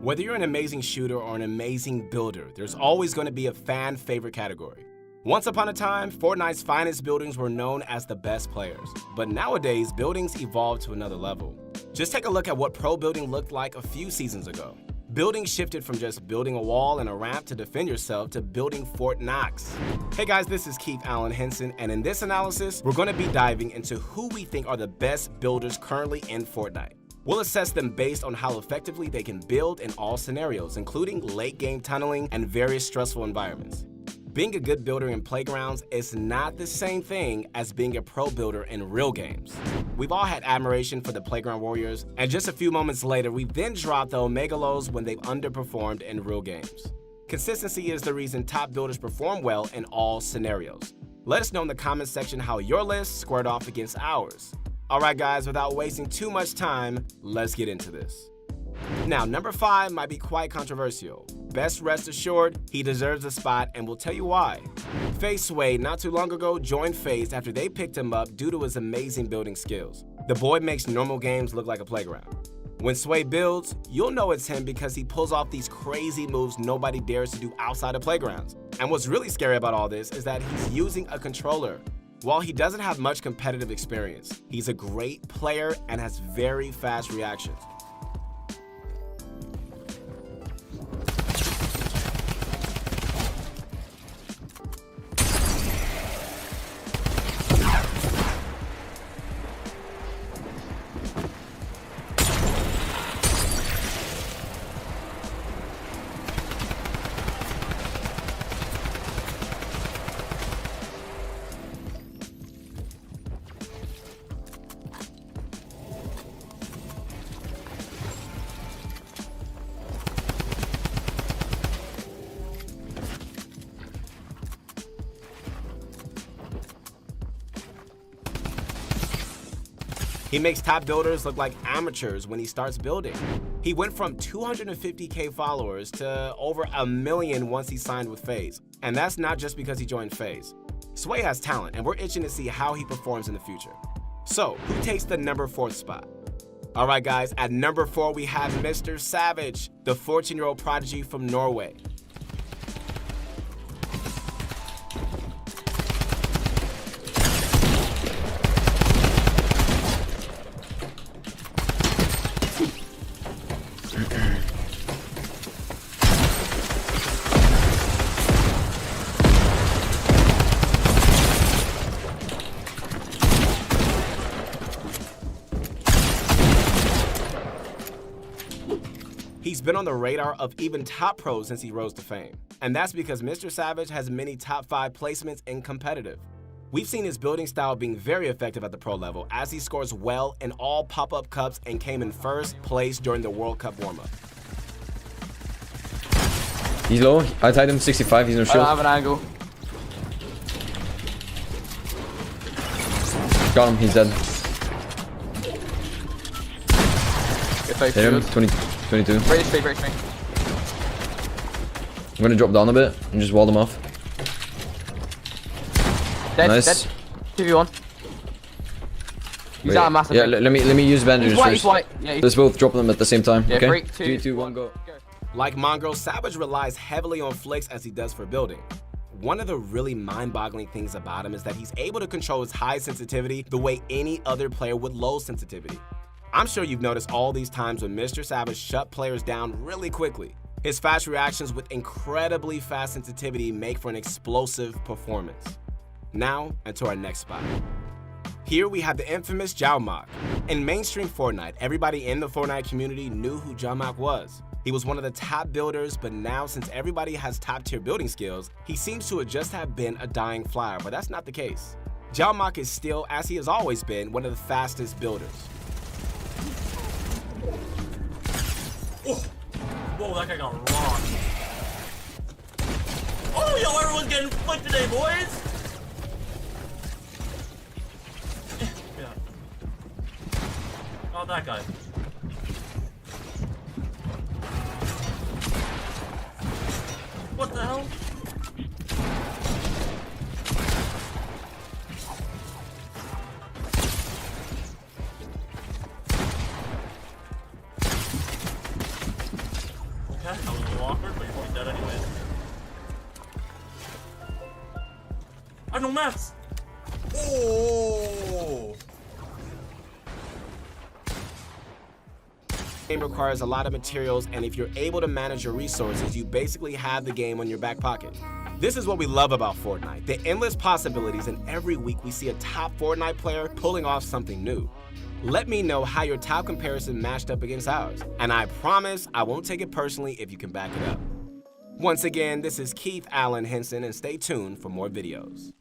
Whether you're an amazing shooter or an amazing builder, there's always going to be a fan favorite category. Once upon a time, Fortnite's finest buildings were known as the best players. But nowadays, buildings evolved to another level. Just take a look at what pro building looked like a few seasons ago. Building shifted from just building a wall and a ramp to defend yourself to building Fort Knox. Hey guys, this is Keith Allen Henson, and in this analysis, we're going to be diving into who we think are the best builders currently in Fortnite. We'll assess them based on how effectively they can build in all scenarios, including late-game tunneling and various stressful environments. Being a good builder in playgrounds is not the same thing as being a pro builder in real games. We've all had admiration for the playground warriors, and just a few moments later, we've then dropped the omega lows when they've underperformed in real games. Consistency is the reason top builders perform well in all scenarios. Let us know in the comments section how your list squared off against ours. Alright guys, without wasting too much time, let's get into this. Now, number 5 might be quite controversial. Best rest assured, he deserves a spot, and we'll tell you why. FaZe Sway not too long ago joined FaZe after they picked him up due to his amazing building skills. The boy makes normal games look like a playground. When Sway builds, you'll know it's him because he pulls off these crazy moves nobody dares to do outside of playgrounds. And what's really scary about all this is that he's using a controller. While he doesn't have much competitive experience, he's a great player and has very fast reactions. He makes top builders look like amateurs when he starts building. He went from 250k followers to over 1 million once he signed with FaZe. And that's not just because he joined FaZe. Sway has talent, and we're itching to see how he performs in the future. So, who takes the number 4 spot? Alright guys, at number 4 we have Mr. Savage, the 14-year-old prodigy from Norway. He's been on the radar of even top pros since he rose to fame. And that's because Mr. Savage has many top 5 placements in competitive. We've seen his building style being very effective at the pro level as he scores well in all pop-up cups and came in first place during the World Cup warm-up. He's low. I tied him 65. He's no shield. I don't have an angle. Got him. He's dead. Hit him. 22. Raise me. I'm gonna drop down a bit and just wall them off. Dead, Nice. dead. 2v1. Use that massive. Yeah, let me use bandages He's first. white. Yeah, Let's both drop them at the same time. Yeah, Okay. 3, 2, 1, go. Like Mongrel, Savage relies heavily on flicks as he does for building. One of the really mind-boggling things about him is that he's able to control his high sensitivity the way any other player would low sensitivity. I'm sure you've noticed all these times when Mr. Savage shut players down really quickly. His fast reactions with incredibly fast sensitivity make for an explosive performance. Now, into our next spot. Here we have the infamous Xiaomok. In mainstream Fortnite, everybody in the Fortnite community knew who Xiaomok was. He was one of the top builders, but now since everybody has top-tier building skills, he seems to just have been a dying flyer, but that's not the case. Xiaomok is still, as he has always been, one of the fastest builders. Oh. Whoa, that guy got rocked. Oh, yo, everyone's getting flipped today, boys. Yeah. Oh, that guy. What the hell? that. That was a little awkward, but you're probably dead anyway. I have no mats! Oh! Game requires a lot of materials, and if you're able to manage your resources, you basically have the game on your back pocket. This is what we love about Fortnite, the endless possibilities, and every week we see a top Fortnite player pulling off something new. Let me know how your top comparison matched up against ours, and I promise I won't take it personally if you can back it up. Once again, this is Keith Allen Henson, and stay tuned for more videos.